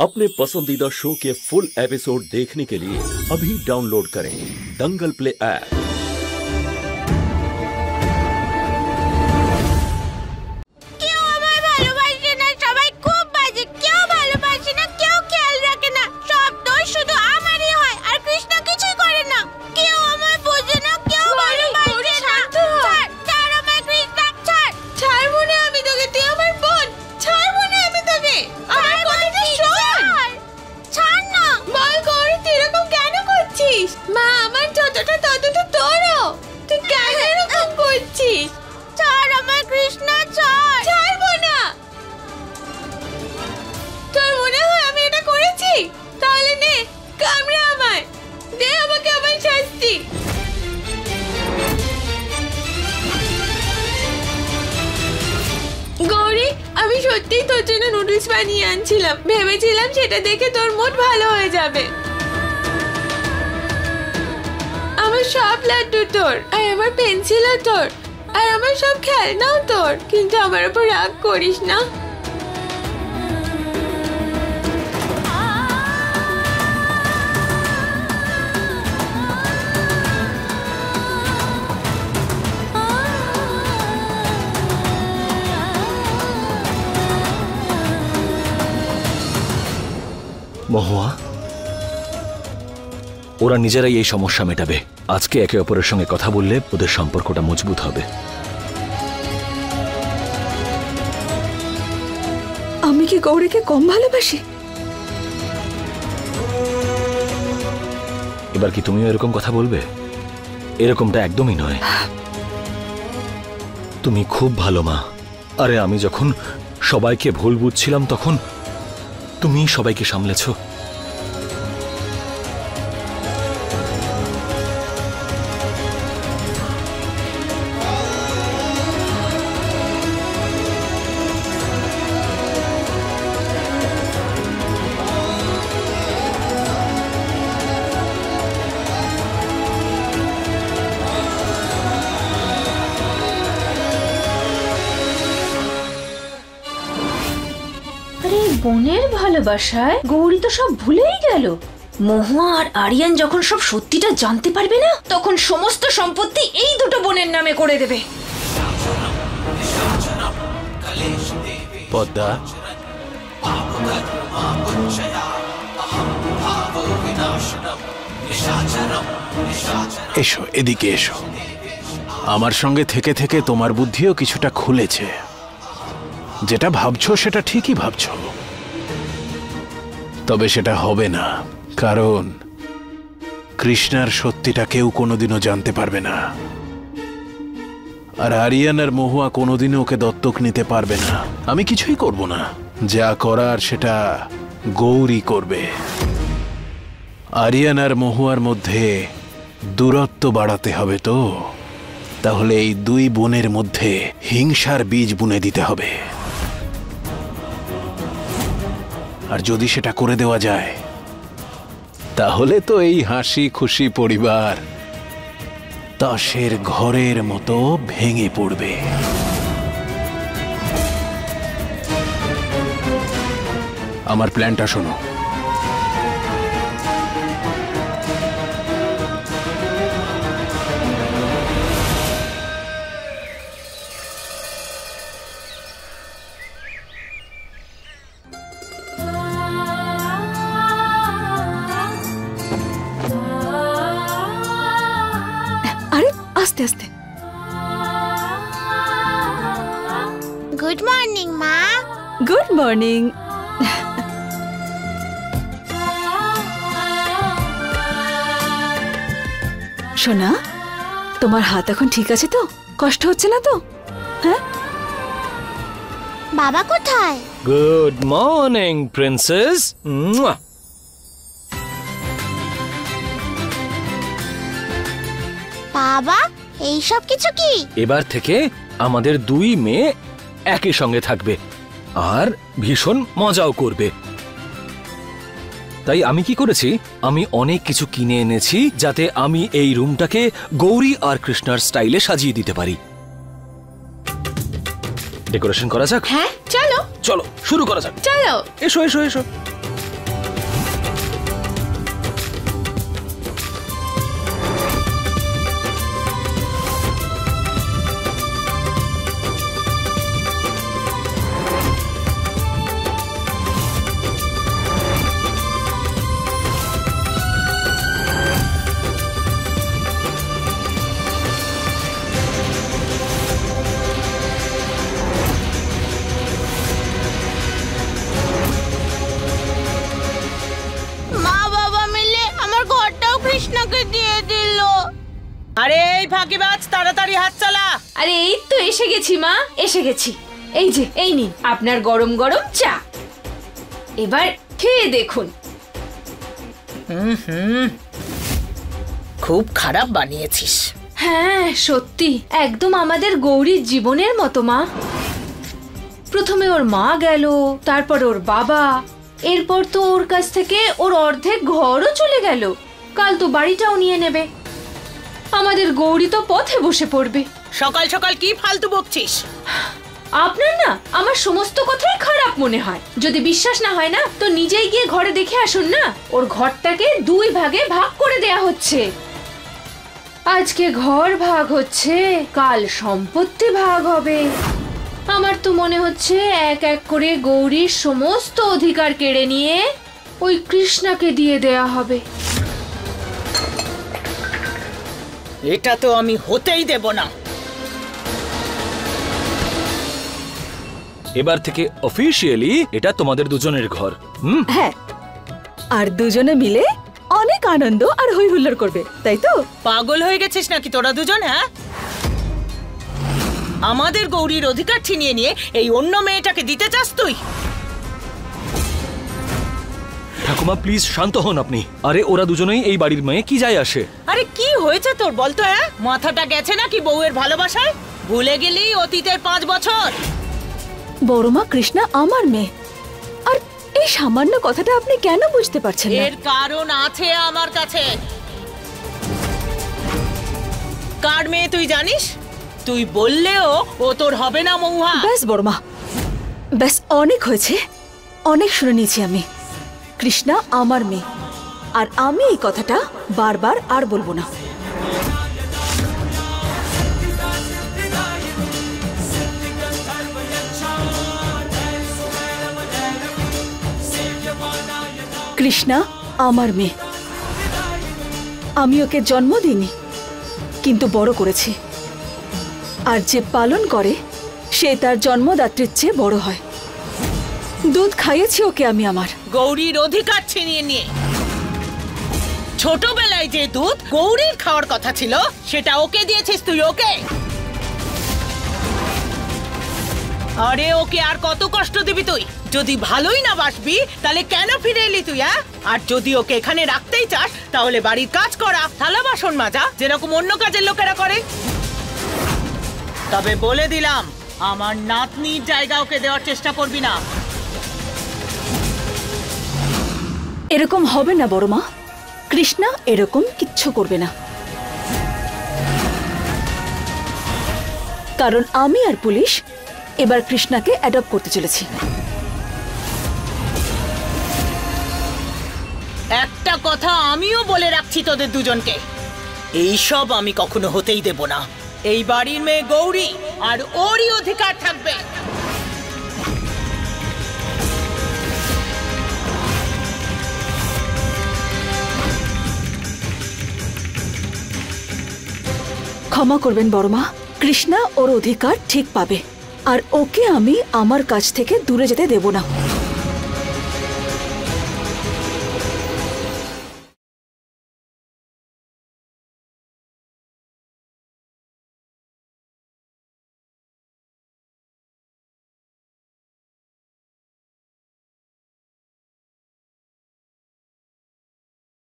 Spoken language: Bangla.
अपने पसंदीदा शो के फुल एपिसोड देखने के लिए अभी डाउनलोड करें दंगल प्ले ऐप। সত্যিই তোর জন্য নুডলস বানিয়ে আনছিলাম, ভেবেছিলাম সেটা দেখে তোর মুড ভালো হয়ে যাবে। আমার সব লাড্ডু তোর, আর আমার পেন্সিলও তোর, আর আমার সব খেলনাও তোর, কিন্তু আমার উপর রাগ করিস না। মহুয়া, ওরা নিজেরাই এই সমস্যা মেটাবে। আজকে একে অপরের সঙ্গে কথা বললে ওদের সম্পর্কটা মজবুত হবে। আমি কি গৌরীকে কম ভালোবাসি? এবার কি তুমিও এরকম কথা বলবে? এরকমটা একদমই নয়। তুমি খুব ভালো মা। আরে আমি যখন সবাইকে ভুল বুঝছিলাম তখন তুমি সবাইকে সামলেছ। বোনের ভালোবাসায় গৌরী তো সব ভুলেই গেল। মহুয়া আর আরিয়ান যখন সব সত্যিটা জানতে পারবে না, তখন সমস্ত সম্পত্তি এই দুটো বোনের নামে করে দেবে। পদ্মা, এসো, এদিকে এসো। আমার সঙ্গে থেকে থেকে তোমার বুদ্ধিও কিছুটা খুলেছে। যেটা ভাবছো সেটা ঠিকই ভাবছো, তবে সেটা হবে না, কারণ কৃষ্ণার সত্যিটা কেউ কোনোদিনও জানতে পারবে না, আর আরিয়ান আর মহুয়া কোনোদিনও ওকে দত্তক নিতে পারবে না। আমি কিছুই করব না, যা করার সেটা গৌরী করবে। আরিয়ান আর মহুয়ার মধ্যে দূরত্ব বাড়াতে হবে তো, তাহলে এই দুই বোনের মধ্যে হিংসার বীজ বুনে দিতে হবে। আর যদি সেটা করে দেওয়া যায়, তাহলে তো এই হাসি খুশি পরিবার তাসের ঘরের মতো ভেঙে পড়বে। আমার প্ল্যানটা শোনো। আস্তে আস্তে। গুড মর্নিং মা। Good morning. সোনা, তোমার হাত এখন ঠিক আছে তো? কষ্ট হচ্ছে না তো? হ্যাঁ? বাবা কোথায়? Good morning princess. বাবা, এই সব কিছু কি? এবার থেকে আমাদের দুই মেয়ে একই সঙ্গে থাকবে আর ভীষণ মজাও করবে। তাই আমি কি করেছি, আমি অনেক কিছু কিনে এনেছি যাতে আমি এই রুমটাকে গৌরী আর কৃষ্ণার স্টাইলে সাজিয়ে দিতে পারি। ডেকোরেশন করা যাক? হ্যাঁ চলো চলো শুরু করা যাক। চলো। এসো এসো এসো। ওকে দিয়ে দিল। আরে এই ফাঁকিবাজ, তাড়াতাড়ি হাত চালা। আরে এই তো এসে গেছি মা, এসে গেছি। এই যে এই নিন আপনার গরম গরম চা, এবার খেয়ে দেখুন। খুব খারাপ বানিয়েছিস। হ্যাঁ সত্যি, একদম আমাদের গৌরীর জীবনের মতো মা। প্রথমে ওর মা গেল, তারপর ওর বাবা, এরপর তো ওর কাছ থেকে ওর অর্ধেক ঘরও চলে গেল। কাল তো বাড়িটাও নিয়ে নেবে। আমাদের গৌরী তো পথে বসে পড়বে। সকাল সকাল কি ফালতু বকছিস? আপনার না আমার সমস্ত কথাই খারাপ মনে হয়। যদি বিশ্বাস না হয় না তো নিজেই গিয়ে ঘরে দেখে আসুন না। ওর ঘরটাকে 2 ভাগে ভাগ করে দেয়া হচ্ছে। আজকে ঘর ভাগ হচ্ছে, কাল সম্পত্তি ভাগ হবে। আমার তো মনে হচ্ছে এক এক করে গৌরীর সমস্ত অধিকার কেড়ে নিয়ে ওই কৃষ্ণাকে দিয়ে দেয়া হবে। এটা তো আমি হতেই দেব না। এবার থেকে অফিসিয়ালি এটা তোমাদের দুজনের ঘর। হ্যাঁ, আর দুজনে মিলে অনেক আনন্দ আর হই হুল্লোড় করবে, তাই তো? পাগল হয়ে গেছিস নাকি তোরা দুজন? হ্যাঁ, আমাদের গৌরীর অধিকার ছিনিয়ে নিয়ে এই অন্য মেয়েটাকে দিতে চাস তুই? ঠাকুমা প্লিজ শান্ত হন আপনি। আরে ওরা দুজনেই এই বাড়ির মেয়ে, কি যায় আসে? আরে কি হয়েছে তোর বলতো? হ্যাঁ, মাথাটা গেছে নাকি বউয়ের ভালোবাসায়? ভুলে গেলি অতীতের 5 বছর? বড়মা, কৃষ্ণা আমার মেয়ে, আর এই সামান্য কথাটা আপনি কেন বুঝতে পারছেন না? এর কারণ আছে আমার কাছে। কার মেয়ে তুই জানিস? তুই বললেও ও তোর হবে না মৌহা। ব্যাস বড়মা, ব্যাস অনেক হয়েছে, অনেক শুনে নিয়েছি আমি। কৃষ্ণা আমার মেয়ে, আর আমি এই কথাটা বারবার আর বলবো না। কৃষ্ণা আমার মেয়ে, আমি ওকে জন্ম দিইনি, কিন্তু বড় করেছি। আর যে পালন করে সে তার জন্মদাত্রীর চেয়ে বড় হয়। দুধ খাইয়েছি ওকে আমি আমার। গৌরীর অধিকার ছিনিয়ে নিয়ে ছোটবেলায় যে দুধ গৌরীর খাওয়ার কথা ছিল সেটা ওকে দিয়েছিস তুই। ওকে, আরে ওকে আর কত কষ্ট দিবি তুই? যদি ভালোই না বাসবি তাহলে কেন ফিরে এলি তুই? হ্যাঁ, আর যদি ওকে এখানে রাখতেই চাস তাহলে বাড়ির কাজ করা, থালা বাসন মাজা, যেরকম অন্য কাজের লোকেরা করে। তবে বলে দিলাম, আমার নাতনির জায়গা ওকে দেওয়ার চেষ্টা করবি না। এরকম হবে না বড়মা, কৃষ্ণা এরকম কিচ্ছু করবে না। কারণ আমি আর পুলিশ এবার কৃষ্ণাকে অ্যাডপ্ট করতে চলেছি। একটা কথা আমিও বলে রাখছি তোদের দুজনকে, এইসব আমি কখনো হতেই দেব না। এই বাড়ির মেয়ে গৌরী, আর ওরই অধিকার থাকবে। ক্ষমা করবেন বড়মা, কৃষ্ণা ওর অধিকার ঠিক পাবে, আর ওকে আমি আমার কাছ থেকে দূরে যেতে দেব না।